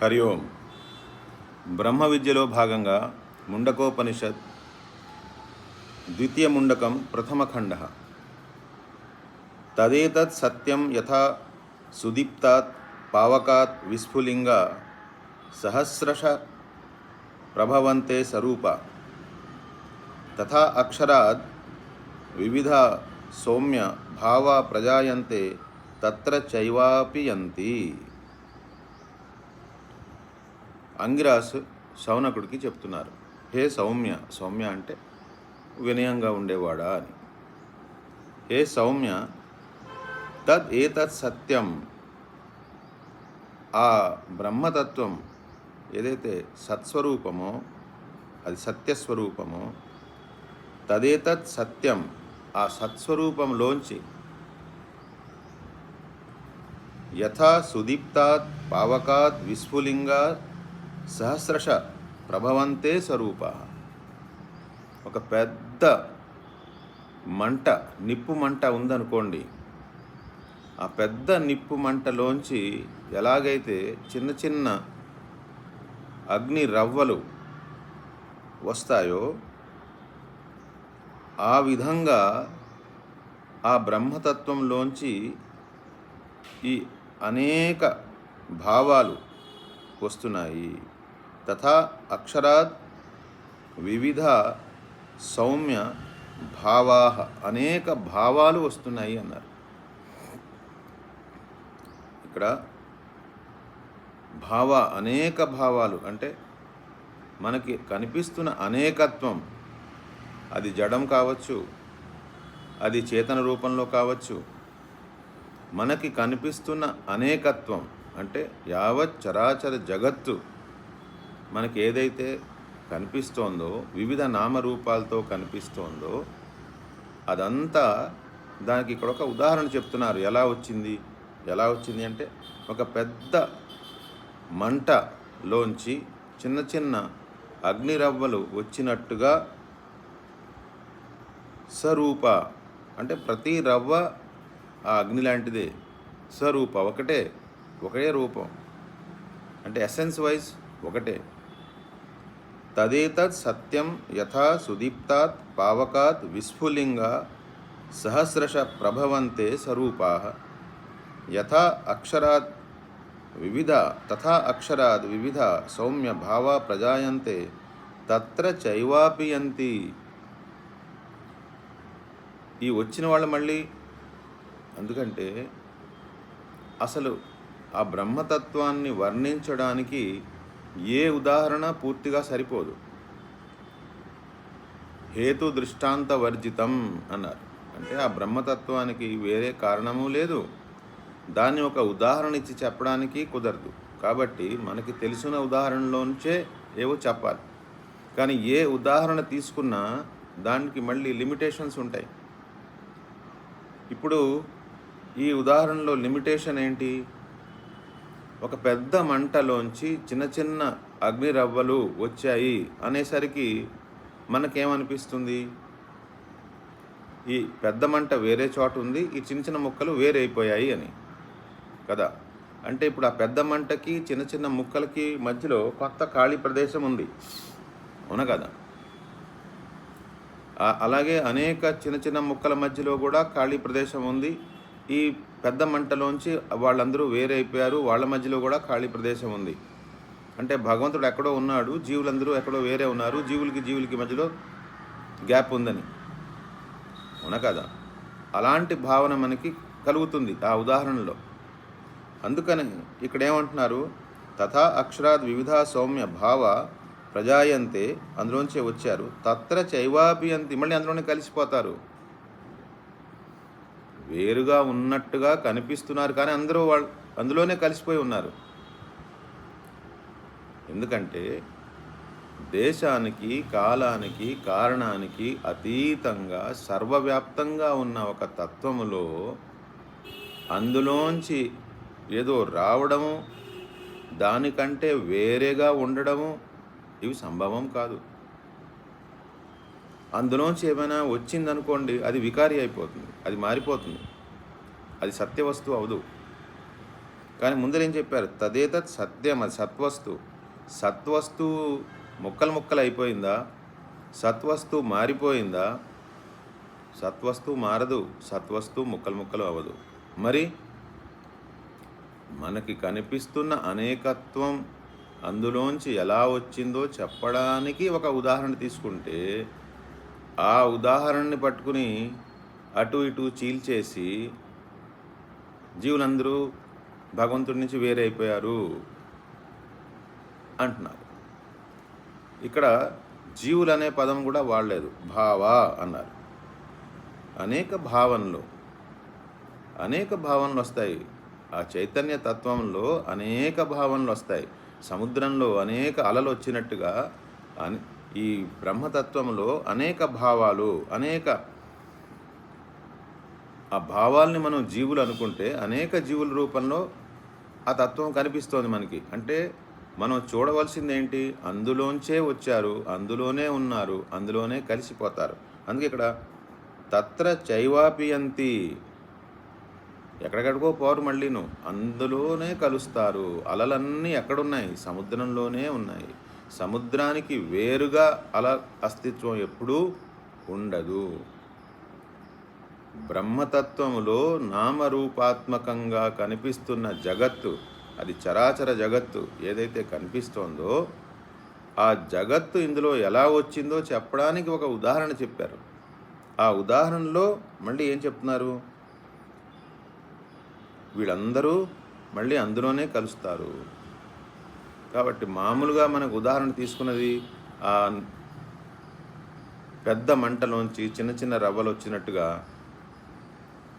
హరి ఓం. బ్రహ్మ విద్యలో భాగంగా ముండకోపనిషత్ ద్వితీయ ముండకం ప్రథమఖండ. తదేతత్ సత్యం యథా సుదీప్తాత్ పావకాత్ విస్ఫులింగ సహస్రశ ప్రభవంతే స్వరూప తథా అక్షరాద్ వివిధ సౌమ్య భావా ప్రజాయంతే తత్ర చైవాపి యంతి. అంగిరాసు శౌనకుడికి చెప్తున్నారు, హే సౌమ్య. సౌమ్య అంటే వినయంగా ఉండేవాడా అని. హే సౌమ్య, తద్ ఏతత్ సత్యం, ఆ బ్రహ్మతత్వం ఏదైతే సత్స్వరూపమో అది సత్యస్వరూపమో, తదేతత్ సత్యం, ఆ సత్స్వరూపంలోంచి యథా సుదీప్తాత్ పావకాత్ విస్ఫులింగా సహస్రశ ప్రభవంతే స్వరూప. ఒక పెద్ద మంట, నిప్పు మంట ఉందనుకోండి. ఆ పెద్ద నిప్పు మంటలోంచి ఎలాగైతే చిన్న చిన్న అగ్ని రవ్వలు వస్తాయో ఆ విధంగా ఆ బ్రహ్మతత్వంలోంచి ఈ అనేక భావాలు వస్తున్నాయి. తథా అక్షరాత్ వివిధ సౌమ్య భావా, అనేక భావాలు వస్తున్నాయి అన్నారు. ఇక్కడ అనేక భావాలు అంటే మనకి కనిపిస్తున్న అనేకత్వం, అది జడం కావచ్చు, అది చేతన రూపంలో కావచ్చు. మనకి కనిపిస్తున్న అనేకత్వం అంటే యావత్ చరాచర జగత్తు మనకి ఏదైతే కనిపిస్తోందో, వివిధ నామరూపాలతో కనిపిస్తోందో, అదంతా దానికి ఇక్కడ ఒక ఉదాహరణ చెప్తున్నారు. ఎలా వచ్చింది అంటే ఒక పెద్ద మంటలోంచి చిన్న చిన్న అగ్నిరవ్వలు వచ్చినట్టుగా స్వరూప అంటే ప్రతి రవ్వ ఆ అగ్ని లాంటిదే. స్వరూప ఒకటే రూపం అంటే ఎసెన్స్ వైజ్ ఒకటే. తదేతత్ సత్యం యథా సుదీప్తాత్ పావకాత్ విస్ఫులింగ సహస్రశ ప్రభవంతే స్వరూపా యథా అక్షరాద్ వివిధ సౌమ్య భావా ప్రజాయంతే తత్ర చైవాపి యంతి. ఈ వచ్చిన వాళ్ళు మళ్ళీ, ఎందుకంటే అసలు ఆ బ్రహ్మతత్వాన్ని వర్ణించడానికి ఏ ఉదాహరణ పూర్తిగా సరిపోదు. హేతు దృష్టాంత వర్జితం అన్నారు. అంటే ఆ బ్రహ్మతత్వానికి వేరే కారణము లేదు, దాన్ని ఒక ఉదాహరణ ఇచ్చి చెప్పడానికి కుదరదు. కాబట్టి మనకి తెలిసిన ఉదాహరణలోంచే ఏవో చెప్పాలి. కానీ ఏ ఉదాహరణ తీసుకున్నా దానికి మళ్ళీ లిమిటేషన్స్ ఉంటాయి. ఇప్పుడు ఈ ఉదాహరణలో లిమిటేషన్ ఏంటి? ఒక పెద్ద మంటలోంచి చిన్న చిన్న అగ్నిరవ్వలు వచ్చాయి అనేసరికి మనకేమనిపిస్తుంది? ఈ పెద్ద మంట వేరే చోట ఉంది, ఈ చిన్న చిన్న ముక్కలు వేరే అయిపోయాయి అని కదా. అంటే ఇప్పుడు ఆ పెద్ద మంటకి చిన్న చిన్న ముక్కలకి మధ్యలో కొత్త ఖాళీ ప్రదేశం ఉంది, అవునా కదా? అలాగే అనేక చిన్న చిన్న ముక్కల మధ్యలో కూడా ఖాళీ ప్రదేశం ఉంది. ఈ పెద్ద మంటలోంచి వాళ్ళందరూ వేరే అయిపోయారు, వాళ్ళ మధ్యలో కూడా ఖాళీ ప్రదేశం ఉంది. అంటే భగవంతుడు ఎక్కడో ఉన్నాడు, జీవులందరూ ఎక్కడో వేరే ఉన్నారు, జీవులకి మధ్యలో గ్యాప్ ఉందని, అవునా కదా? అలాంటి భావన మనకి కలుగుతుంది ఆ ఉదాహరణలో. అందుకని ఇక్కడ ఏమంటున్నారు? తథా అక్షరాద్ వివిధ సౌమ్య భావ ప్రజాయంతే, అందులోంచే వచ్చారు. తత్ర చైవాపి యంతి, మళ్ళీ అందులోనే కలిసిపోతారు. వేరుగా ఉన్నట్టుగా కనిపిస్తున్నారు కానీ అందరూ అందులోనే కలిసిపోయి ఉన్నారు. ఎందుకంటే దేశానికి, కాలానికి, కారణానికి అతీతంగా సర్వవ్యాప్తంగా ఉన్న ఒక తత్వములో అందులోంచి ఏదో రావడము, దానికంటే వేరేగా ఉండడము ఇవి సంభవం కాదు. అందులోంచి ఏమైనా వచ్చిందనుకోండి, అది వికారి అయిపోతుంది, అది మారిపోతుంది, అది సత్యవస్తువు అవదు. కానీ ముందర ఏం చెప్పారు? తదేతత్ సత్యం, అది సత్వస్తు. సత్వస్తువు ముక్కలు ముక్కలు అయిపోయిందా? సత్వస్తువు మారిపోయిందా? సత్వస్తువు మారదు, సత్వస్తువు ముక్కలు ముక్కలు అవ్వదు. మరి మనకి కనిపిస్తున్న అనేకత్వం అందులోంచి ఎలా వచ్చిందో చెప్పడానికి ఒక ఉదాహరణ తీసుకుంటే, ఆ ఉదాహరణని పట్టుకుని అటు ఇటు చీల్చేసి జీవులందరూ భగవంతుడి నుంచి వేరైపోయారు అంటున్నారు. ఇక్కడ జీవులు అనే పదం కూడా వాడలేదు, భావ అన్నారు. అనేక భావనలు వస్తాయి. ఆ చైతన్య తత్వంలో అనేక భావనలు వస్తాయి. సముద్రంలో అనేక అలలు వచ్చినట్టుగా ఈ బ్రహ్మతత్వంలో అనేక భావాలు, ఆ భావాల్ని మనం జీవులు అనుకుంటే అనేక జీవుల రూపంలో ఆ తత్వం కనిపిస్తోంది మనకి. అంటే మనం చూడవలసింది ఏంటి? అందులోంచే వచ్చారు, అందులోనే ఉన్నారు, అందులోనే కలిసిపోతారు. అందుకే ఇక్కడ తత్ర చైవాపియంతి, ఎక్కడెక్కడికో పోరు, మళ్ళీను అందులోనే కలుస్తారు. అలలన్నీ ఎక్కడున్నాయి? సముద్రంలోనే ఉన్నాయి. సముద్రానికి వేరుగా అల అస్తిత్వం ఎప్పుడూ ఉండదు. బ్రహ్మతత్వములో నామరూపాత్మకంగా కనిపిస్తున్న జగత్తు, అది చరాచర జగత్తు ఏదైతే కనిపిస్తోందో, ఆ జగత్తు ఇందులో ఎలా వచ్చిందో చెప్పడానికి ఒక ఉదాహరణ చెప్పారు. ఆ ఉదాహరణలో మళ్ళీ ఏం చెప్తున్నారు? వీళ్ళందరూ మళ్ళీ అందులోనే కలుస్తారు. కాబట్టి మామూలుగా మనకు ఉదాహరణ తీసుకున్నది ఆ పెద్ద మంటలోంచి చిన్న చిన్న రవ్వలు వచ్చినట్టుగా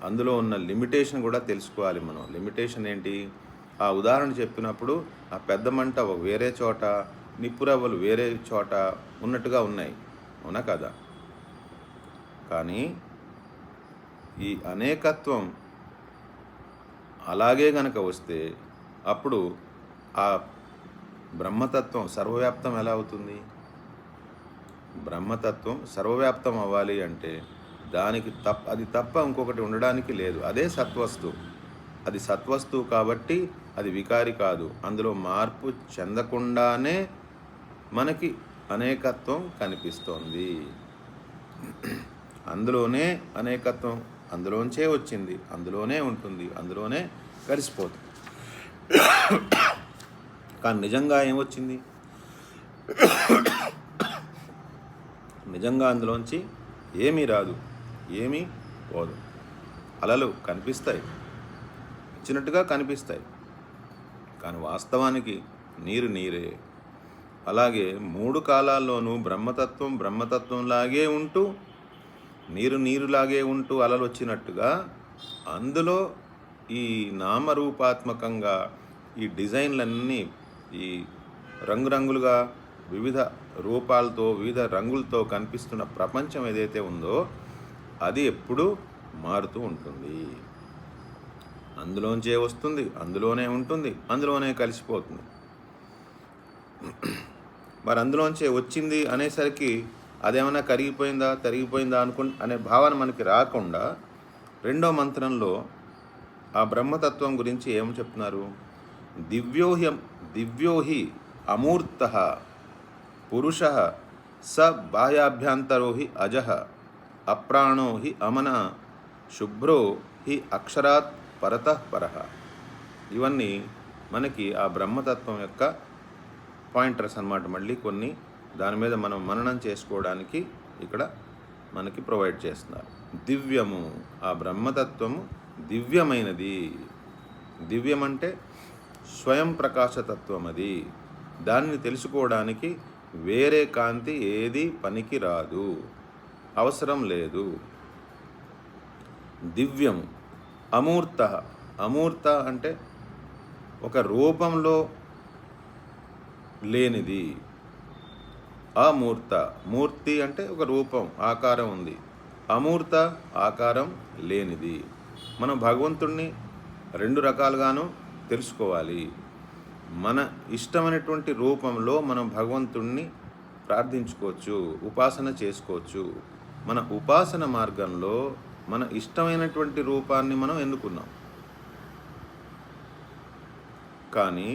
అందులో ఉన్న లిమిటేషన్ కూడా తెలుసుకోవాలి మనం. లిమిటేషన్ ఏంటి? ఆ ఉదాహరణ చెప్పినప్పుడు ఆ పెద్ద మంట వేరే చోట, నిప్పు రవ్వలు వేరే చోట ఉన్నట్టుగా ఉన్నాయి, అవునా కదా? కానీ ఈ అనేకత్వం అలాగే గనక వస్తే అప్పుడు ఆ బ్రహ్మతత్వం సర్వవ్యాప్తం ఎలా అవుతుంది? బ్రహ్మతత్వం సర్వవ్యాప్తం అవ్వాలి అంటే దానికి అది తప్ప ఇంకొకటి ఉండడానికి లేదు. అదే సత్వస్తు. అది సత్వస్తువు కాబట్టి అది వికారి కాదు. అందులో మార్పు చెందకుండానే మనకి అనేకత్వం కనిపిస్తోంది. అందులోనే అనేకత్వం, అందులోంచే వచ్చింది, అందులోనే ఉంటుంది, అందులోనే కలిసిపోతుంది. కానీ నిజంగా ఏమొచ్చింది? నిజంగా అందులోంచి ఏమీ రాదు, ఏమీ పోదు. అలలు కనిపిస్తాయి, ఇచ్చినట్టుగా కనిపిస్తాయి, కానీ వాస్తవానికి నీరు నీరే. అలాగే మూడు కాలాల్లోనూ బ్రహ్మతత్వంలాగే ఉంటూ, నీరులాగే ఉంటూ అలలు వచ్చినట్టుగా అందులో ఈ నామరూపాత్మకంగా ఈ డిజైన్లన్నీ, ఈ రంగురంగులుగా వివిధ రూపాలతో వివిధ రంగులతో కనిపిస్తున్న ప్రపంచం ఏదైతే ఉందో అది ఎప్పుడూ మారుతూ ఉంటుంది. అందులోంచే వస్తుంది, అందులోనే ఉంటుంది, అందులోనే కలిసిపోతుంది. మరి అందులోంచే వచ్చింది అనేసరికి అదేమన్నా తరిగిపోయిందా అనే భావన మనకి రాకుండా రెండో మంత్రంలో ఆ బ్రహ్మతత్వం గురించి ఏం చెప్తున్నారు? దివ్యోహి అమూర్తః పురుషః స బాహ్యాభ్యంతరో హి అజః అప్రాణో హి అమన శుభ్రో హి అక్షరాత్ పరతః పరః. ఇవన్నీ మనకి ఆ బ్రహ్మతత్వం యొక్క పాయింటర్స్ అన్నమాట. మళ్ళీ కొన్ని దాని మీద మనం మననం చేసుకోవడానికి ఇక్కడ మనకి ప్రొవైడ్ చేస్తున్నారు. దివ్యము, ఆ బ్రహ్మతత్వము దివ్యమైనది. దివ్యం అంటే స్వయం ప్రకాశతత్వం. అది దాన్ని తెలుసుకోవడానికి వేరే కాంతి ఏది పనికి రాదు, అవసరం లేదు. దివ్యం. అమూర్త. అమూర్త అంటే ఒక రూపంలో లేనిది. అమూర్త. మూర్తి అంటే ఒక రూపం, ఆకారం ఉంది. అమూర్త ఆకారం లేనిది. మనం భగవంతుణ్ణి రెండు రకాలుగాను తెలుసుకోవాలి. మన ఇష్టమైనటువంటి రూపంలో మనం భగవంతుణ్ణి ప్రార్థించుకోవచ్చు, ఉపాసన చేసుకోవచ్చు. మన ఉపాసన మార్గంలో మన ఇష్టమైనటువంటి రూపాన్ని మనం ఎన్నుకున్నాం. కానీ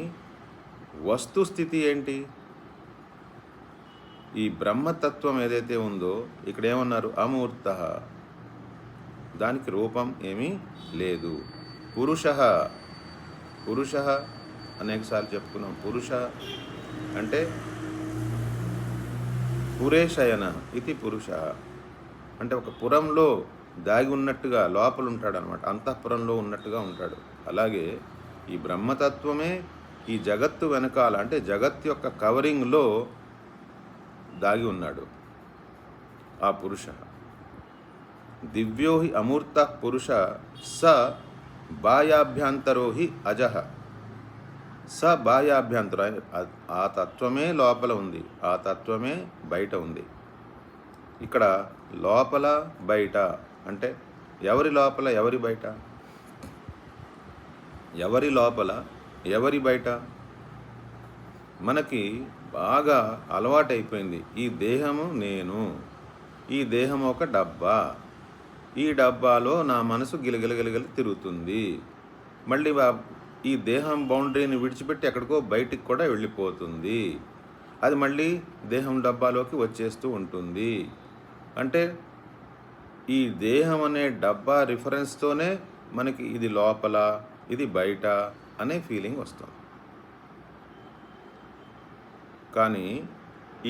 వస్తుస్థితి ఏంటి? ఈ బ్రహ్మతత్వం ఏదైతే ఉందో ఇక్కడ ఏమన్నారు? అమూర్త, దానికి రూపం ఏమీ లేదు. పురుష, పురుష అనేకసార్లు చెప్పుకున్నాం. పురుష అంటే పురేశయన ఇది పురుష, అంటే ఒక పురంలో దాగి ఉన్నట్టుగా లోపల ఉంటాడు అనమాట, అంతఃపురంలో ఉన్నట్టుగా ఉంటాడు. అలాగే ఈ బ్రహ్మతత్వమే ఈ జగత్తు వెనకాల, అంటే జగత్ యొక్క కవరింగ్లో దాగి ఉన్నాడు ఆ పురుష. దివ్యో హి అమూర్త పురుష స బాహ్యాభ్యంతరో హి అజః. స బాహ్యాభ్యంతర, ఆ తత్వమే లోపల ఉంది, ఆ తత్వమే బయట ఉంది. ఇక్కడ లోపల బయట అంటే ఎవరి లోపల ఎవరి బయట? ఎవరి లోపల ఎవరి బయట? మనకి బాగా అలవాటైపోయింది, ఈ దేహము నేను, ఈ దేహం ఒక డబ్బా, ఈ డబ్బాలో నా మనసు గిలగిలగిలగిల తిరుగుతుంది, మళ్ళీ ఈ దేహం బౌండరీని విడిచిపెట్టి ఎక్కడికో బయటికి కూడా వెళ్ళిపోతుంది, అది మళ్ళీ దేహం డబ్బాలోకి వచ్చేస్తూ ఉంటుంది. అంటే ఈ దేహం అనే డబ్బా రిఫరెన్స్తోనే మనకి ఇది లోపల ఇది బయట అనే ఫీలింగ్ వస్తుంది. కానీ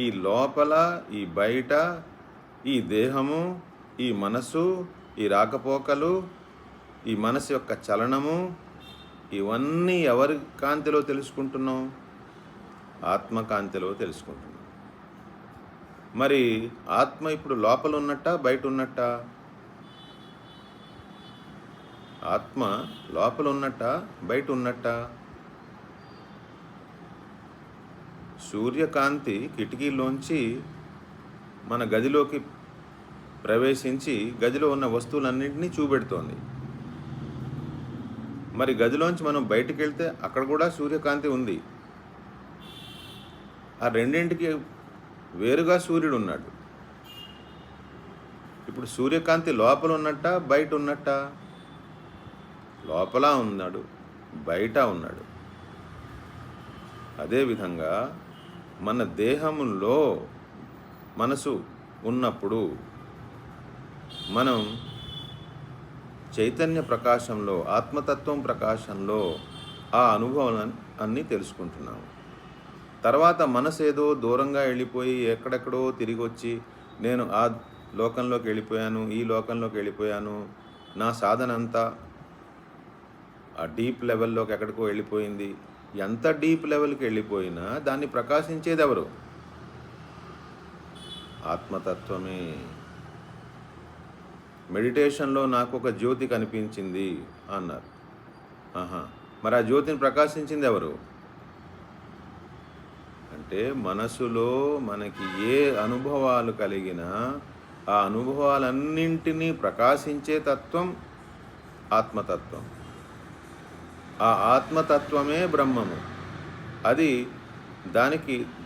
ఈ లోపల ఈ బయట, ఈ దేహము, ఈ మనసు, ఈ రాకపోకలు, ఈ మనసు యొక్క చలనము, ఇవన్నీ ఎవరి కాంతిలో తెలుసుకుంటున్నాం? ఆత్మకాంతిలో తెలుసుకుంటున్నాం. మరి ఆత్మ ఇప్పుడు లోపల ఉన్నట్ట బయట ఉన్నట్ట? ఆత్మ లోపల ఉన్నట్ట బయట ఉన్నట్ట? సూర్యకాంతి కిటికీలోంచి మన గదిలోకి ప్రవేశించి గదిలో ఉన్న వస్తువులన్నింటినీ చూపెడుతోంది. మరి గదిలోంచి మనం బయటికి వెళ్తే అక్కడ కూడా సూర్యకాంతి ఉంది. ఆ రెండింటికి వేరుగా సూర్యుడు ఉన్నాడు. ఇప్పుడు సూర్యకాంతి లోపల ఉన్నట్ట బయట ఉన్నట్ట? లోపల ఉన్నాడు, బయట ఉన్నాడు. అదేవిధంగా మన దేహంలో మనసు ఉన్నప్పుడు మనం చైతన్య ప్రకాశంలో, ఆత్మతత్వం ప్రకాశంలో ఆ అనుభవాలను అన్నీ తెలుసుకుంటున్నాము. తర్వాత మనసు ఏదో దూరంగా వెళ్ళిపోయి ఎక్కడెక్కడో తిరిగి వచ్చి నేను ఆ లోకంలోకి వెళ్ళిపోయాను, ఈ లోకంలోకి వెళ్ళిపోయాను, నా సాధన అంతా ఆ డీప్ లెవెల్లోకి ఎక్కడికో వెళ్ళిపోయింది. ఎంత డీప్ లెవెల్కి వెళ్ళిపోయినా దాన్ని ప్రకాశించేది ఎవరు? ఆత్మతత్వమే. మెడిటేషన్లో నాకు ఒక జ్యోతి కనిపించింది అన్నారు. మరి ఆ జ్యోతిని ప్రకాశించింది ఎవరు? అంటే మనసులో మనకి ఏ అనుభవాలు కలిగినా ఆ అనుభవాలన్నింటినీ ప్రకాశించే తత్వం ఆత్మతత్వం. ఆ ఆత్మతత్వమే బ్రహ్మము. అది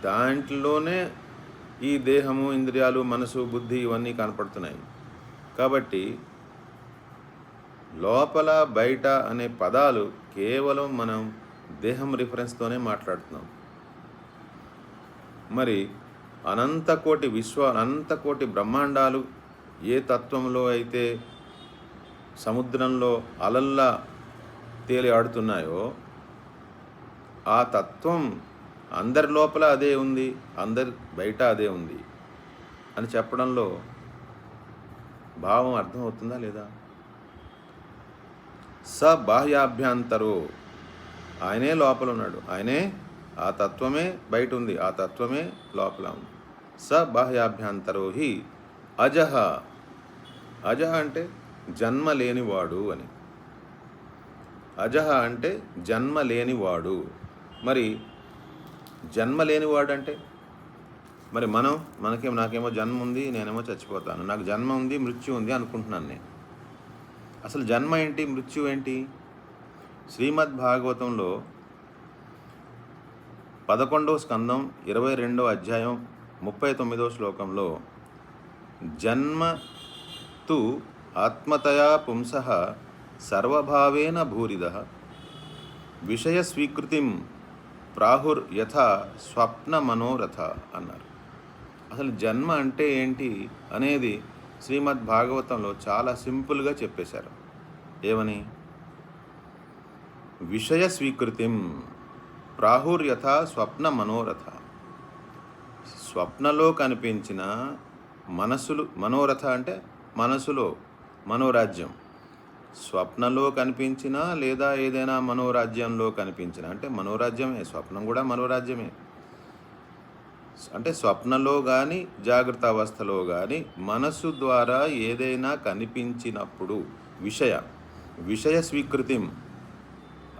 దాంట్లోనే ఈ దేహము, ఇంద్రియాలు, మనసు, బుద్ధి ఇవన్నీ కనపడుతున్నాయి. కాబట్టి లోపల బయట అనే పదాలు కేవలం మనం దేహం రిఫరెన్స్తోనే మాట్లాడుతున్నాం. మరి అనంతకోటి బ్రహ్మాండాలు ఏ తత్వంలో అయితే సముద్రంలో అలల్లా తేలి ఆడుతున్నాయో ఆ తత్వం అందరి లోపల అదే ఉంది, అందరి బయట అదే ఉంది అని చెప్పడంలో భావం అర్థమవుతుందా లేదా? స బాహ్యాభ్యంతరో, ఆయనే లోపల ఉన్నాడు, ఆయనే, ఆ తత్వమే బయట ఉంది, ఆ తత్వమే లోపల ఉంది. స బాహ్యాభ్యంతరో హి అజహ. అజహ అంటే జన్మ లేనివాడు అని. అజహ అంటే జన్మ లేనివాడు. మరి జన్మ లేనివాడు అంటే మరి నాకేమో జన్మ ఉంది, నేనేమో చచ్చిపోతాను, నాకు జన్మ ఉంది మృత్యు ఉంది అనుకుంటున్నాను నేను. అసలు జన్మ ఏంటి, మృత్యు ఏంటి? శ్రీమద్ భాగవతంలో 11వ స్కందం 22వ అధ్యాయం 39వ శ్లోకంలో జన్మ తు ఆత్మతయా పుంసః సర్వభావేన భూరిదః విషయ స్వీకృతిం ప్రాహుర్ యథా స్వప్న మనోరథ అన్నారు. అసలు జన్మ అంటే ఏంటి అనేది శ్రీమద్ భాగవతంలో చాలా సింపుల్గా చెప్పేశారు. ఏమని? విషయ స్వీకృతిం ప్రాహుర్ యథా స్వప్న మనోరథ. స్వప్నలో కనిపించిన మనసులు, మనోరథ అంటే మనసులో మనోరాజ్యం, స్వప్నలో కనిపించిన లేదా ఏదైనా మనోరాజ్యంలో కనిపించిన, అంటే మనోరాజ్యమే, స్వప్నం కూడా మనోరాజ్యమే. అంటే స్వప్నలో కానీ జాగ్రత్త అవస్థలో కానీ మనసు ద్వారా ఏదైనా కనిపించినప్పుడు విషయ స్వీకృతిం,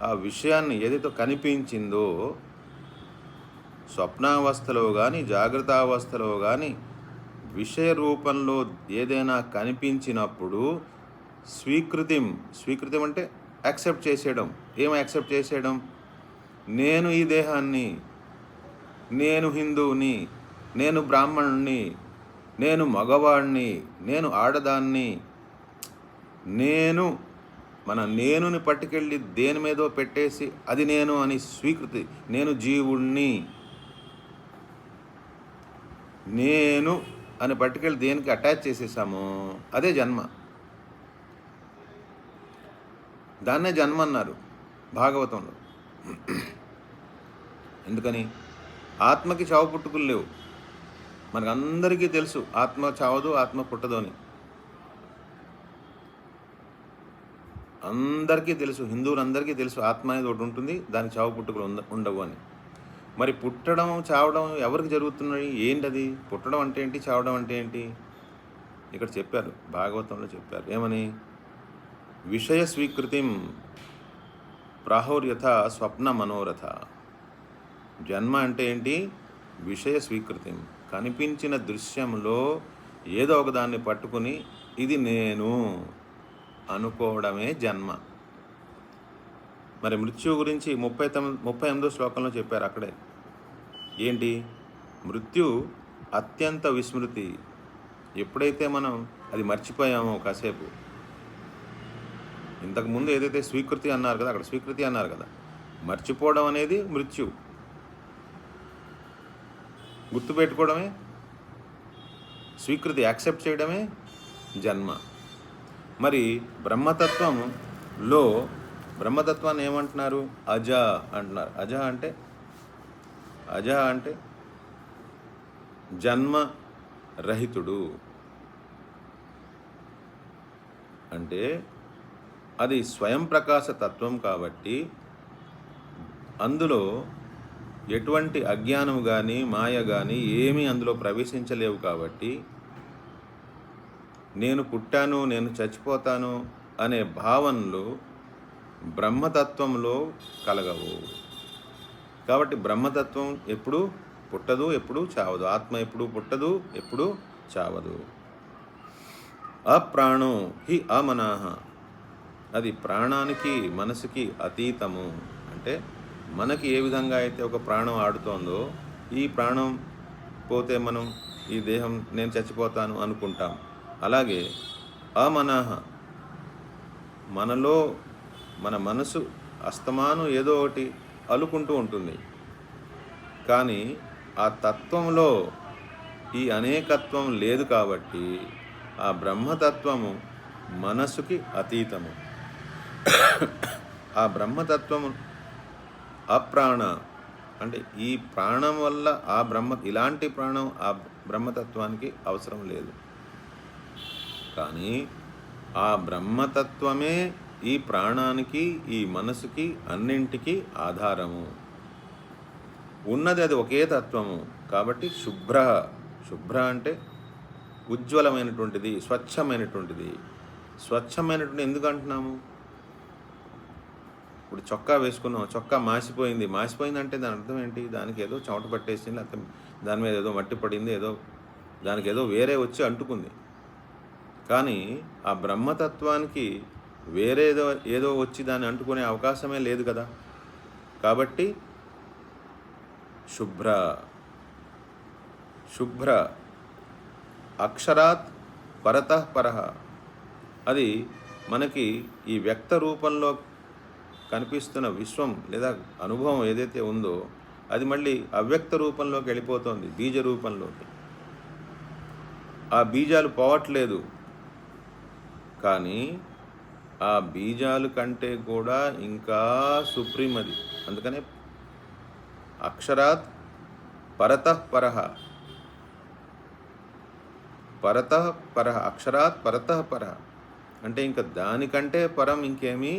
ఆ విషయాన్ని ఏదైతే కనిపించిందో స్వప్నావస్థలో కానీ జాగ్రత్త అవస్థలో కానీ విషయ రూపంలో ఏదైనా కనిపించినప్పుడు స్వీకృతి అంటే యాక్సెప్ట్ చేసేయడం. ఏం యాక్సెప్ట్ చేసేయడం? నేను ఈ దేహాన్ని, నేను హిందువుని, నేను బ్రాహ్మణుణ్ణి, నేను మగవాడిని, నేను ఆడదాన్ని, మన నేనుని పట్టుకెళ్ళి దేని మీదో పెట్టేసి అది నేను అని స్వీకృతి. నేను జీవుణ్ణి, నేను అని పట్టుకెళ్ళి దేనికి అటాచ్ చేసేసామో అదే జన్మ. దాన్నే జన్మ అన్నారు భాగవతంలో. ఎందుకని? ఆత్మకి చావు పుట్టుకులు లేవు. మనకందరికీ తెలుసు ఆత్మ చావదు, ఆత్మ పుట్టదు అని. అందరికీ తెలుసు, హిందువులందరికీ తెలుసు ఆత్మ అనేది ఒకటి ఉంటుంది, దానికి చావు పుట్టుకులు ఉండవు అని. మరి పుట్టడం చావడం ఎవరికి జరుగుతున్నాయి? ఏంటది? పుట్టడం అంటే ఏంటి, చావడం అంటే ఏంటి? ఇక్కడ చెప్పారు, భాగవతంలో చెప్పారు. ఏమని? విషయ స్వీకృతిం ప్రాహుర్యథ స్వప్న మనోరథ. జన్మ అంటే ఏంటి? విషయ స్వీకృతిం, కనిపించిన దృశ్యంలో ఏదో ఒకదాన్ని పట్టుకుని ఇది నేను అనుకోవడమే జన్మ. మరి మృత్యు గురించి 38వ శ్లోకంలో చెప్పారు. అక్కడే ఏంటి? మృత్యు అత్యంత విస్మృతి. ఎప్పుడైతే మనం అది మర్చిపోయామో కాసేపు, ఇంతకుముందు ఏదైతే స్వీకృతి అన్నారు కదా, అక్కడ స్వీకృతి అన్నారు కదా, మర్చిపోవడం అనేది మృత్యు. గుర్తుపెట్టుకోవడమే స్వీకృతి, యాక్సెప్ట్ చేయడమే జన్మ. మరి బ్రహ్మతత్వాన్ని ఏమంటున్నారు? అజ అంటున్నారు. అజ అంటే జన్మ రహితుడు. అంటే అది స్వయం ప్రకాశ తత్వం కాబట్టి అందులో ఎటువంటి అజ్ఞానం కానీ మాయ కానీ ఏమీ అందులో ప్రవేశించలేవు. కాబట్టి నేను పుట్టాను, నేను చచ్చిపోతాను అనే భావనలు బ్రహ్మతత్వంలో కలగవు. కాబట్టి బ్రహ్మతత్వం ఎప్పుడు పుట్టదు, ఎప్పుడు చావదు. ఆత్మ ఎప్పుడు పుట్టదు, ఎప్పుడు చావదు. అప్రాణో హి అమనాహ. అది ప్రాణానికి మనసుకి అతీతము. అంటే మనకి ఏ విధంగా అయితే ఒక ప్రాణం ఆడుతోందో, ఈ ప్రాణం పోతే మనం ఈ దేహం నేను చచ్చిపోతాను అనుకుంటాం. అలాగే అమనాహ, మనలో మన మనసు అస్తమాను ఏదో ఒకటి అలుకుంటూ ఉంటుంది. కానీ ఆ తత్వంలో ఈ అనేకత్వం లేదు కాబట్టి ఆ బ్రహ్మతత్వము మనసుకి అతీతము. ఆ బ్రహ్మతత్వము అప్రాణ అంటే ఈ ప్రాణం వల్ల ఇలాంటి ప్రాణం ఆ బ్రహ్మతత్వానికి అవసరం లేదు. కానీ ఆ బ్రహ్మతత్వమే ఈ ప్రాణానికి, ఈ మనసుకి, అన్నింటికి ఆధారము. ఉన్నది అది ఒకే తత్వము. కాబట్టి శుభ్ర అంటే ఉజ్వలమైనటువంటిది, స్వచ్ఛమైనటువంటిది. స్వచ్ఛమైనటువంటి ఎందుకు అంటున్నాము? ఇప్పుడు చొక్కా వేసుకున్నాం, చొక్కా మాసిపోయిందంటే దాని అర్థం ఏంటి? దానికి ఏదో చెమట పట్టేసింది, లేకపోతే దాని మీద ఏదో మట్టి పడింది, దానికి ఏదో వేరే వచ్చి అంటుకుంది. కానీ ఆ బ్రహ్మతత్వానికి వేరే ఏదో వచ్చి దాన్ని అంటుకునే అవకాశమే లేదు కదా. కాబట్టి శుభ్ర అక్షరాత్ పరతః పరః. అది మనకి ఈ వ్యక్త రూపంలో కనిపిస్తున్న విశ్వం లేదా అనుభవం ఏదైతే ఉందో అది మళ్ళీ అవ్యక్త రూపంలోకి వెళ్ళిపోతుంది, బీజ రూపంలోకి. ఆ బీజాలు పోవట్లేదు, కానీ ఆ బీజాలు కంటే కూడా ఇంకా సుప్రీం అది. అందుకనే అక్షరాత్ పరతః పరః, పరతః పరః, అక్షరాత్ పరతః పరః అంటే ఇంకా దానికంటే పరం ఇంకేమీ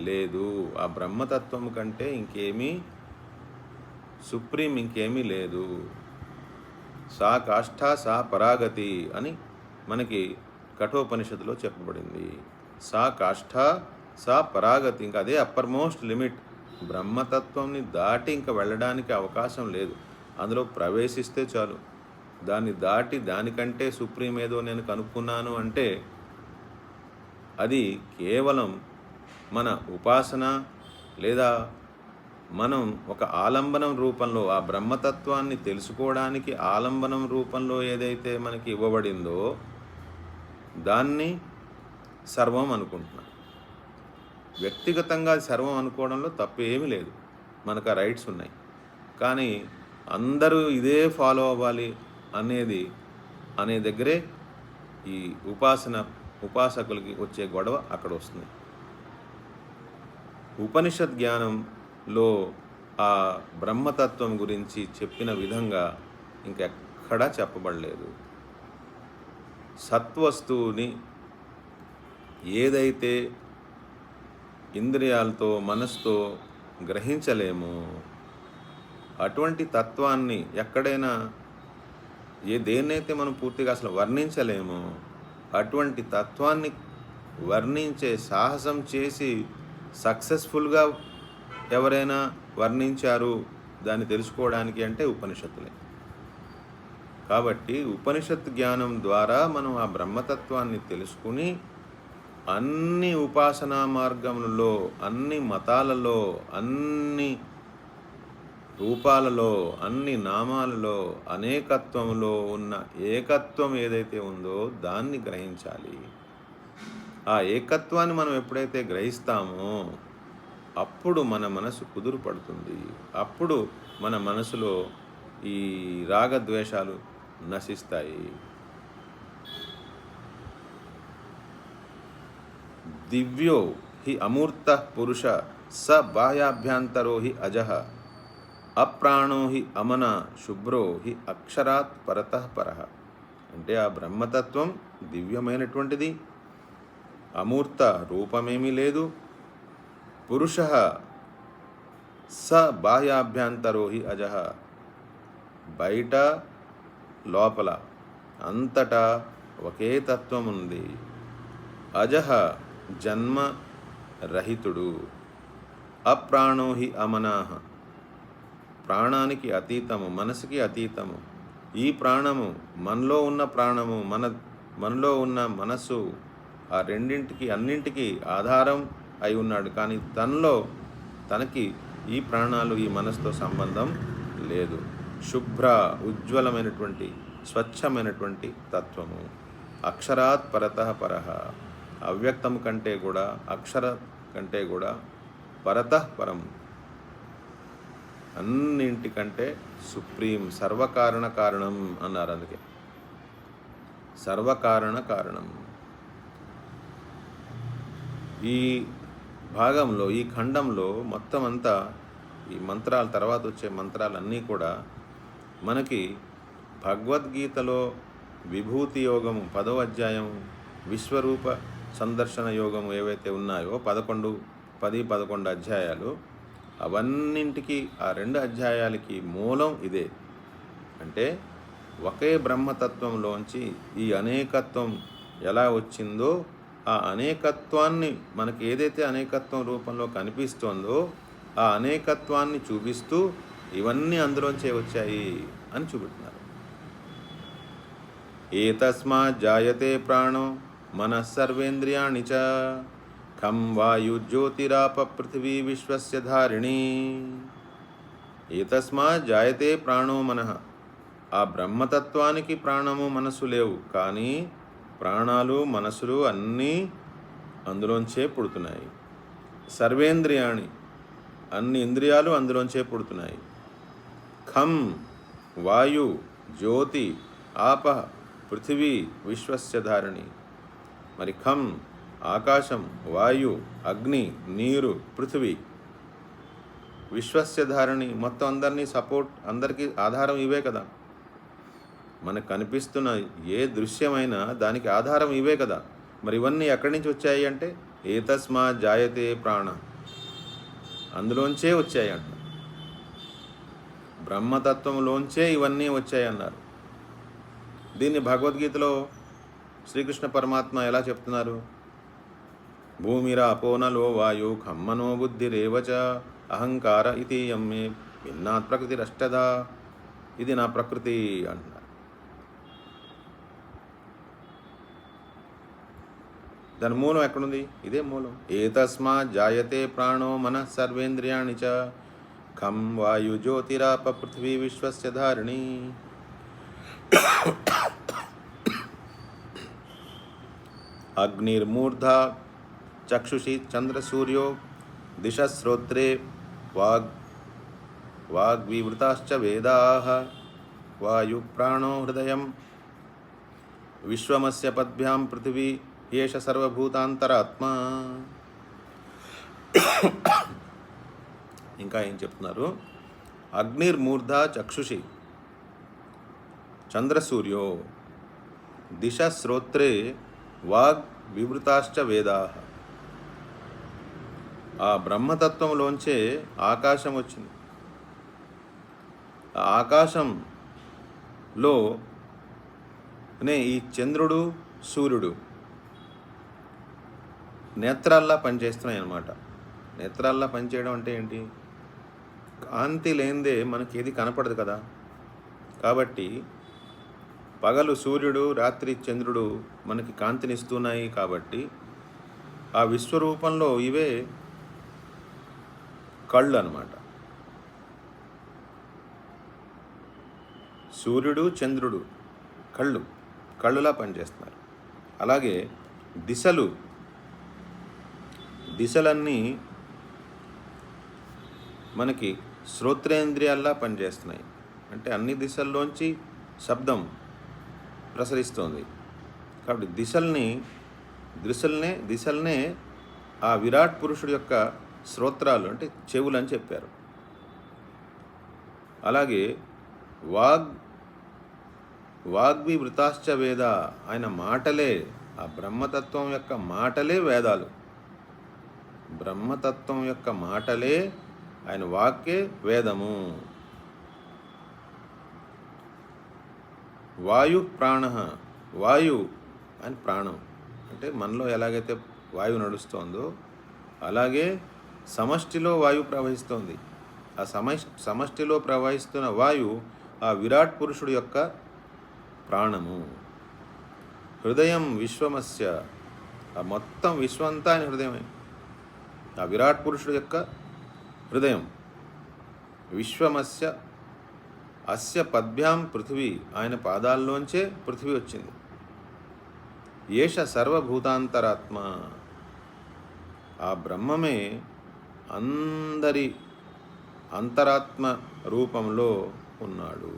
లేదు. ఆ బ్రహ్మతత్వం కంటే ఇంకేమీ సుప్రీం ఇంకేమీ లేదు. సా కాష్ఠ సా పరాగతి అని మనకి కఠోపనిషత్తులో చెప్పబడింది. సా కాష్ఠ సా పరాగతి, ఇంకా అదే అప్పర్ మోస్ట్ లిమిట్. బ్రహ్మతత్వంని దాటి ఇంకా వెళ్ళడానికి అవకాశం లేదు. అందులో ప్రవేశిస్తే చాలు. దాన్ని దాటి దానికంటే సుప్రీం ఏదో నేను కనుక్కున్నాను అంటే అది కేవలం మన ఉపాసన లేదా మనం ఒక ఆలంబనం రూపంలో ఆ బ్రహ్మతత్వాన్ని తెలుసుకోవడానికి ఆలంబనం రూపంలో ఏదైతే మనకి ఇవ్వబడిందో దాన్ని సర్వం అనుకుంటున్నాం. వ్యక్తిగతంగా అది సర్వం అనుకోవడంలో తప్పు ఏమీ లేదు, మనకు ఆ రైట్స్ ఉన్నాయి. కానీ అందరూ ఇదే ఫాలో అవ్వాలి అనే దగ్గరే ఈ ఉపాసకులకి వచ్చే గొడవ అక్కడ వస్తుంది. ఉపనిషత్ జ్ఞానంలో ఆ బ్రహ్మతత్వం గురించి చెప్పిన విధంగా ఇంకెక్కడా చెప్పబడలేదు. సత్వస్తువుని ఏదైతే ఇంద్రియాలతో మనసుతో గ్రహించలేమో అటువంటి తత్వాన్ని ఎక్కడైనా దేన్నైతే మనం పూర్తిగా అసలు వర్ణించలేమో అటువంటి తత్వాన్ని వర్ణించే సాహసం చేసి సక్సెస్ఫుల్గా ఎవరైనా వర్ణించారు దాన్ని తెలుసుకోవడానికి అంటే ఉపనిషత్తులే. కాబట్టి ఉపనిషత్ జ్ఞానం ద్వారా మనం ఆ బ్రహ్మతత్వాన్ని తెలుసుకుని అన్ని ఉపాసనా మార్గములలో, అన్ని మతాలలో, అన్ని రూపాలలో, అన్ని నామాలలో, అనేకత్వంలో ఉన్న ఏకత్వం ఏదైతే ఉందో దాన్ని గ్రహించాలి. ఆ ఏకత్వాన్ని మనం ఎప్పుడైతే గ్రహిస్తామో అప్పుడు మన మనసు కుదురు పడుతుంది. అప్పుడు మన మనసులో ఈ రాగద్వేషాలు నశిస్తాయి. దివ్యో హి అమూర్త పురుష స బాహ్యాభ్యంతరో హి అజః అప్రాణో హి అమన శుభ్రో హి అక్షరాత్ పరతః పరః అంటే ఆ బ్రహ్మతత్వం దివ్యమైనటువంటిది, అమూర్త రూపమేమీ లేదు. పురుష స బాహ్యాభ్యంతరో హి అజః బయట లోపల అంతటా ఒకే తత్వం ఉంది. అజః జన్మ రహితుడు. అప్రాణో హి అమనాః ప్రాణానికి అతీతము, మనసుకి అతీతము. ఈ ప్రాణము మనలో ఉన్న ప్రాణము, మనలో ఉన్న మనస్సు ఆ రెండింటికి అన్నింటికి ఆధారం అయి ఉన్నాడు. కానీ తనకి ఈ ప్రాణాలు ఈ మనసుతో సంబంధం లేదు. శుభ్ర ఉజ్వలమైనటువంటి స్వచ్ఛమైనటువంటి తత్వము. అక్షరాత్ పరతః పరః అవ్యక్తం కంటే కూడా అక్షర కంటే కూడా పరతః పరం అన్నింటికంటే సుప్రీం, సర్వకారణ కారణం అన్నారు. అందుకే సర్వకారణ కారణం. ఈ భాగంలో ఈ ఖండంలో మొత్తం అంతా ఈ మంత్రాల తర్వాత వచ్చే మంత్రాలన్నీ కూడా మనకి భగవద్గీతలో విభూతి యోగము 10వ అధ్యాయం, విశ్వరూప సందర్శన యోగము ఏవైతే ఉన్నాయో 10-11 అధ్యాయాలు, అవన్నింటికి ఆ 2 అధ్యాయాలకి మూలం ఇదే. అంటే ఒకే బ్రహ్మతత్వంలోంచి ఈ అనేకత్వం ఎలా వచ్చిందో ఆ అనేకత్వాన్ని మనకి ఏదైతే అనేకత్వం రూపంలో కనిపిస్తోందో ఆ అనేకత్వాన్ని చూపిస్తూ ఇవన్నీ అందులోంచే వచ్చాయి అని చూపెడుతున్నారు. ఏతస్మాత్ జాయతే ప్రాణో మనః సర్వేంద్రియాణి చ ఖం వాయు జ్యోతిరాప పృథివీ విశ్వస్య ధారిణీ. ఏతస్మాత్ జాయతే ప్రాణో మనః ఆ బ్రహ్మతత్వానికి ప్రాణము మనసు లేవు, కానీ ప్రాణాలు మనసులు అన్నీ అందులోంచే పుడుతున్నాయి. సర్వేంద్రియాణి, అన్ని ఇంద్రియాలు అందులోంచే పుడుతున్నాయి. ఖం వాయు జ్యోతి ఆప పృథివీ విశ్వస్య ధారిణి. మరి ఖం ఆకాశం, వాయు అగ్ని, నీరు, పృథివీ, విశ్వస్య ధారిణి, మొత్తం అందరినీ సపోర్ట్, అందరికీ ఆధారం ఇవే కదా. మనకు కనిపిస్తున్న ఏ దృశ్యమైనా దానికి ఆధారం ఇవే కదా. మరి ఇవన్నీ ఎక్కడి నుంచి వచ్చాయి అంటే ఏతస్మా జాయతే ప్రాణ, అందులోంచే వచ్చాయి అంట. బ్రహ్మతత్వంలోంచే ఇవన్నీ వచ్చాయి అన్నారు. దీన్ని భగవద్గీతలో శ్రీకృష్ణ పరమాత్మ ఎలా చెప్తున్నారు? భూమిరా అపోనలో వాయు ఖమ్మనో బుద్ధిరేవచ అహంకార ఇది యమ్మే భిన్నాత్ ప్రకృతిరష్టదా. ఇది నా ప్రకృతి అంటున్నారు. దాని మూలం ఎక్కడుంది? ఇదే మూలం. ఏతస్మా జాయతే ప్రాణో మనః సర్వేంద్రియాణి చ ఖం వాయు జ్యోతిరాప పృథివీ విశ్వస్య ధారిణి. అగ్నిర్మూర్ధా చక్షుషి చంద్రసూర్యో దిశశ్రోత్రే వాగ్వివృతాశ్చ వేదాః వాయు ప్రాణో హృదయం విశ్వమస్య పద్భ్యాం పృథివీ ఏష సర్వభూతాంతరాత్మ. ఇంకా ఏం చెప్తున్నారు? అగ్నిర్మూర్ధా చక్షుషి చంద్రసూర్యో దిశ శ్రోత్రే వాగ్ వివృతాశ్చ వేదాః. ఆ బ్రహ్మతత్వంలోంచే ఆకాశం వచ్చింది. ఆ ఆకాశంలోనే ఈ చంద్రుడు సూర్యుడు నేత్రాల్లా పనిచేస్తున్నాయి అన్నమాట. నేత్రాల్లా పనిచేయడం అంటే ఏంటి? కాంతి లేనిదే మనకి ఏది కనపడదు కదా. కాబట్టి పగలు సూర్యుడు, రాత్రి చంద్రుడు మనకి కాంతినిస్తున్నాయి. కాబట్టి ఆ విశ్వరూపంలో ఇవే కళ్ళు అన్నమాట. సూర్యుడు, చంద్రుడు కళ్ళులా పనిచేస్తున్నారు. అలాగే దిశలన్నీ మనకి శ్రోత్రేంద్రియాల్లా పనిచేస్తున్నాయి. అంటే అన్ని దిశల్లోంచి శబ్దం ప్రసరిస్తోంది. కాబట్టి దిశల్నే ఆ విరాట్ పురుషుడి యొక్క శ్రోత్రాలు అంటే చెవులు అని చెప్పారు. అలాగే వాగ్వి వృతాశ్చ వేద, ఆయన మాటలే, ఆ బ్రహ్మతత్వం యొక్క మాటలే వేదాలు. బ్రహ్మతత్వం యొక్క మాటలే, ఆయన వాక్యే వేదము. వాయు ప్రాణ, వాయు అని ప్రాణం. అంటే మనలో ఎలాగైతే వాయువు నడుస్తోందో అలాగే సమష్టిలో వాయువు ప్రవహిస్తోంది. ఆ సమష్టిలో ప్రవహిస్తున్న వాయువు ఆ విరాట్ పురుషుడు యొక్క ప్రాణము. హృదయం విశ్వమస్య, ఆ మొత్తం విశ్వంతా ఆయన హృదయమే. ఆ విరాట్ పురుషుడు యొక్క హృదయం. విశ్వమస్య అస్య పద్భ్యాం పృథివీ, ఆయన పాదాల్లోంచే పృథివీ వచ్చింది. ఏష సర్వభూతాంతరాత్మ, ఆ బ్రహ్మమే అందరి అంతరాత్మ రూపంలో ఉన్నాడు.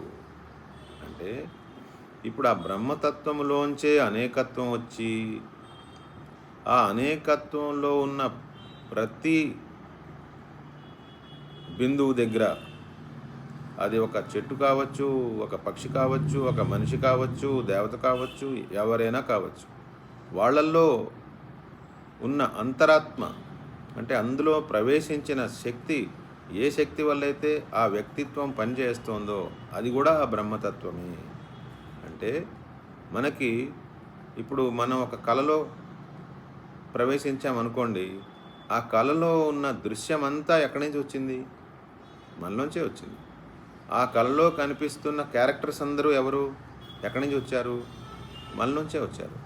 అంటే ఇప్పుడు ఆ బ్రహ్మతత్వంలోంచే అనేకత్వం వచ్చి ఆ అనేకత్వంలో ఉన్న ప్రతి బిందువు దగ్గర, అది ఒక చెట్టు కావచ్చు, ఒక పక్షి కావచ్చు, ఒక మనిషి కావచ్చు, దేవత కావచ్చు, ఎవరైనా కావచ్చు, వాళ్ళల్లో ఉన్న అంతరాత్మ అంటే అందులో ప్రవేశించిన శక్తి, ఏ శక్తి వల్లైతే ఆ వ్యక్తిత్వం పనిచేస్తుందో అది కూడా ఆ బ్రహ్మతత్వమే. అంటే మనకి ఇప్పుడు మనం ఒక కళలో ప్రవేశించామనుకోండి, ఆ కళలో ఉన్న దృశ్యమంతా ఎక్కడి నుంచి వచ్చింది? మనలోంచే వచ్చింది. ఆ కళలో కనిపిస్తున్న క్యారెక్టర్స్ అందరూ ఎవరు? ఎక్కడి నుంచి వచ్చారు? మనలోంచే వచ్చారు.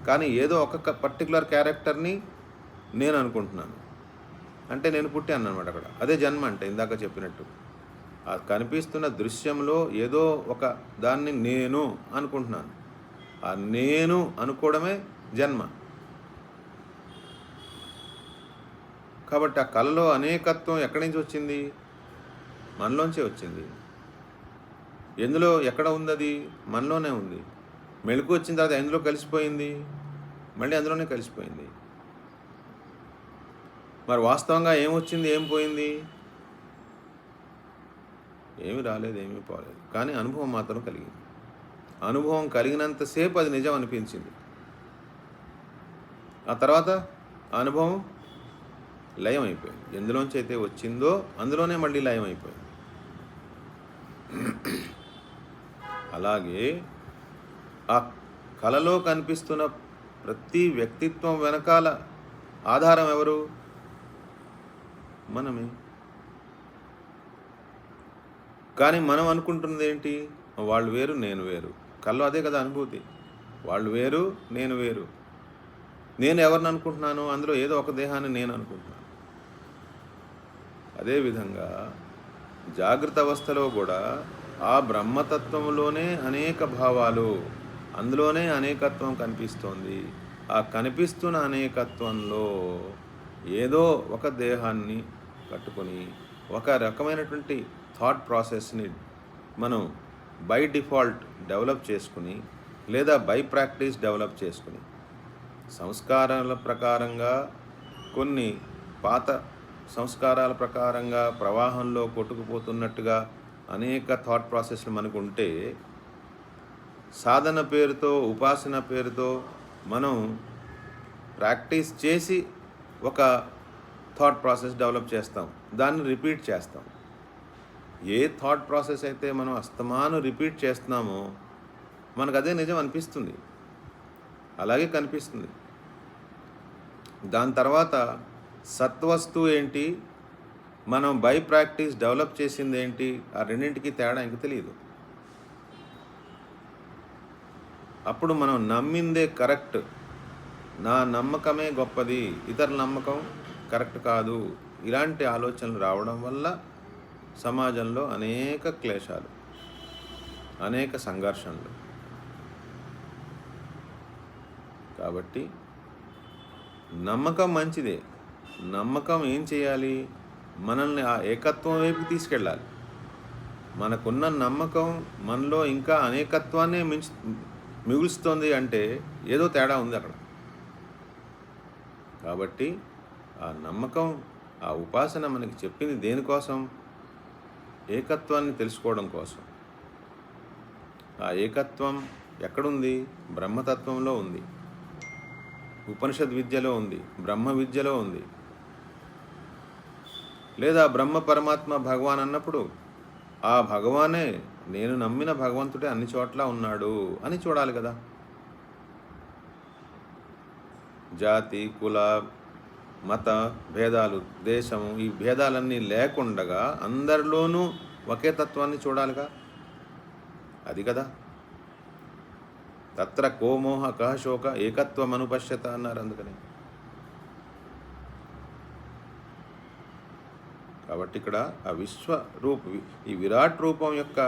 కానీ ఏదో ఒక పర్టికులర్ క్యారెక్టర్ని నేను అనుకుంటున్నాను అంటే నేను పుట్టాను అన్నమాట అక్కడ. అదే జన్మ అంటే ఇందాక చెప్పినట్టు. ఆ కనిపిస్తున్న దృశ్యంలో ఏదో ఒక దాన్ని నేను అనుకుంటున్నాను. ఆ నేను అనుకోవడమే జన్మ. కాబట్టి ఆ కళలో అనేకత్వం ఎక్కడి నుంచి వచ్చింది? మనలోంచే వచ్చింది. ఎందులో ఎక్కడ ఉంది అది? మనలోనే ఉంది. మెళుకు వచ్చిన తర్వాత ఎందులో కలిసిపోయింది? మళ్ళీ అందులోనే కలిసిపోయింది. మరి వాస్తవంగా ఏమొచ్చింది? ఏం పోయింది? ఏమి రాలేదు, ఏమీ పోలేదు. కానీ అనుభవం మాత్రం కలిగింది. అనుభవం కలిగినంతసేపు అది నిజం అనిపించింది. ఆ తర్వాత అనుభవం లయం అయిపోయింది. ఎందులోంచి అయితే వచ్చిందో అందులోనే మళ్ళీ లయం అయిపోయింది. అలాగే ఆ కళలో కనిపిస్తున్న ప్రతి వ్యక్తిత్వం వెనకాల ఆధారం ఎవరు? మనమే. కానీ మనం అనుకుంటున్నది ఏంటి? వాళ్ళు వేరు, నేను వేరు. కళ్ళు అదే కదా అనుభూతి. వాళ్ళు వేరు, నేను వేరు. నేను ఎవరిని అనుకుంటున్నాను? అందులో ఏదో ఒక దేహాన్ని నేను అనుకుంటున్నాను. అదేవిధంగా జాగ్రత్త అవస్థలో కూడా ఆ బ్రహ్మతత్వంలోనే అనేక భావాలు, అందులోనే అనేకత్వం కనిపిస్తోంది. ఆ కనిపిస్తున్న అనేకత్వంలో ఏదో ఒక దేహాన్ని కట్టుకొని ఒక రకమైనటువంటి థాట్ ప్రాసెస్ని మనం బై డిఫాల్ట్ డెవలప్ చేసుకుని లేదా బై ప్రాక్టీస్ డెవలప్ చేసుకుని సంస్కారాల ప్రకారంగా కొన్ని పాత సంస్కారాల ప్రకారంగా ప్రవాహంలో కొట్టుకుపోతున్నట్టుగా అనేక థాట్ ప్రాసెస్లు మనకు ఉంటే సాధన పేరుతో ఉపాసన పేరుతో మనం ప్రాక్టీస్ చేసి ఒక థాట్ ప్రాసెస్ డెవలప్ చేస్తాం, దాన్ని రిపీట్ చేస్తాం. ఏ థాట్ ప్రాసెస్ అయితే మనం అస్తమాను రిపీట్ చేస్తున్నామో మనకు అదే నిజం అనిపిస్తుంది, అలాగే కనిపిస్తుంది. దాని తర్వాత సత్వస్తు ఏంటి, మనం బై ప్రాక్టీస్ డెవలప్ చేసింది ఏంటి, ఆ రెండింటికి తేడా ఇంక తెలియదు. అప్పుడు మనం నమ్మిందే కరెక్ట్, నా నమ్మకమే గొప్పది, ఇతరుల నమ్మకం కరెక్ట్ కాదు, ఇలాంటి ఆలోచనలు రావడం వల్ల సమాజంలో అనేక క్లేశాలు, అనేక సంఘర్షణలు. కాబట్టి నమ్మకం మంచిదే. నమ్మకం ఏం చేయాలి? మనల్ని ఆ ఏకత్వం వైపు తీసుకెళ్ళాలి. మనకున్న నమ్మకం మనలో ఇంకా అనేకత్వాన్నే మిగులుస్తోంది అంటే ఏదో తేడా ఉంది అక్కడ. కాబట్టి ఆ నమ్మకం, ఆ ఉపాసన మనకి చెప్పింది దేనికోసం? ఏకత్వాన్ని తెలుసుకోవడం కోసం. ఆ ఏకత్వం ఎక్కడుంది? బ్రహ్మతత్వంలో ఉంది, ఉపనిషద్ విద్యలో ఉంది, బ్రహ్మ విద్యలో ఉంది. లేదా బ్రహ్మ పరమాత్మ భగవాన్ అన్నప్పుడు ఆ భగవానే, నేను నమ్మిన భగవంతుడే అన్ని చోట్ల ఉన్నాడు అని చూడాలి కదా. జాతి, కుల, మత భేదాలు, దేశము, ఈ భేదాలన్నీ లేకుండగా అందరిలోనూ ఒకే తత్వాన్ని చూడాలిగా. అది కదా తత్ర కోమోహ కహ శోక ఏకత్వం అనుపశ్యత అన్నారు. అందుకని కాబట్టి ఇక్కడ ఆ ఈ విరాట్ రూపం యొక్క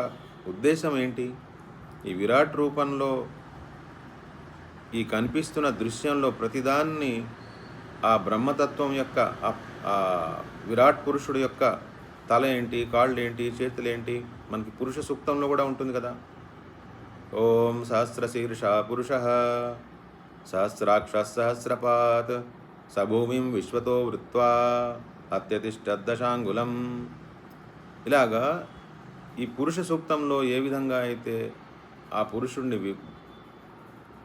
ఉద్దేశం ఏంటి? ఈ విరాట్ రూపంలో ఈ కనిపిస్తున్న దృశ్యంలో ప్రతిదాన్ని ఆ బ్రహ్మతత్వం యొక్క ఆ విరాట్ పురుషుడు యొక్క తల ఏంటి, కాళ్ళు ఏంటి, చేతులు ఏంటి, మనకి పురుష సూక్తంలో కూడా ఉంటుంది కదా. ఓం సహస్రశీర్ష పురుష సహస్రాక్ష సహస్రపాత్ సభూమిం విశ్వతో వృత్వా అత్యతిష్టదశాంగులం. ఇలాగా ఈ పురుష సూక్తంలో ఏ విధంగా అయితే ఆ పురుషుణ్ణి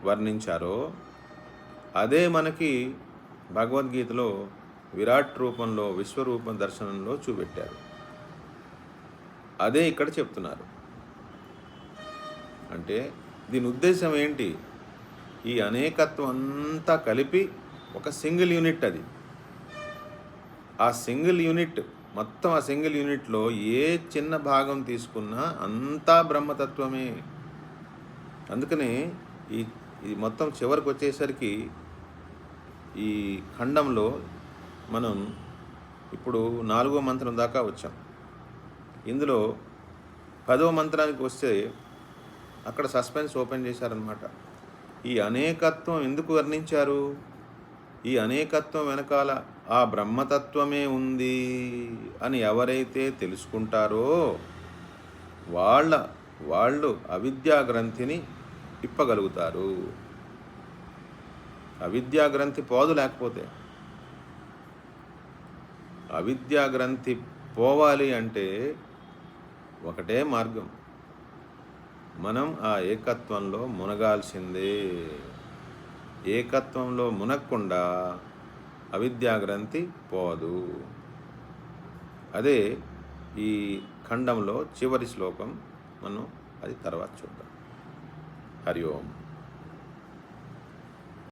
వర్ణించారో అదే మనకి భగవద్గీతలో విరాట్ రూపంలో, విశ్వరూపం దర్శనంలో చూపెట్టారు. అదే ఇక్కడ చెప్తున్నారు. అంటే దీని ఉద్దేశం ఏంటి? ఈ అనేకత్వం అంతా కలిపి ఒక సింగిల్ యూనిట్. అది ఆ సింగిల్ యూనిట్ మొత్తం, ఆ సింగిల్ యూనిట్లో ఏ చిన్న భాగం తీసుకున్నా అంతా బ్రహ్మతత్వమే. అందుకనే ఈ మొత్తం చివరికి వచ్చేసరికి ఈ ఖండంలో మనం ఇప్పుడు 4వ మంత్రం దాకా వచ్చాం. ఇందులో 10వ మంత్రానికి వస్తే అక్కడ సస్పెన్స్ ఓపెన్ చేశారనమాట. ఈ అనేకత్వం ఎందుకు వర్ణించారు? ఈ అనేకత్వం వెనకాల ఆ బ్రహ్మతత్వమే ఉంది అని ఎవరైతే తెలుసుకుంటారో వాళ్ళు అవిద్యా గ్రంథిని ఇప్పగలుగుతారు. అవిద్యా గ్రంథి పోదు. లేకపోతే అవిద్యా గ్రంథి పోవాలి అంటే ఒకటే మార్గం, మనం ఆ ఏకత్వంలో మునగాల్సిందే. ఏకత్వంలో మునగకుండా అవిద్యా గ్రంథి పోదు. అదే ఈ ఖండంలో చివరి శ్లోకం. మనం అది తర్వాత చూద్దాం. హరి ఓం.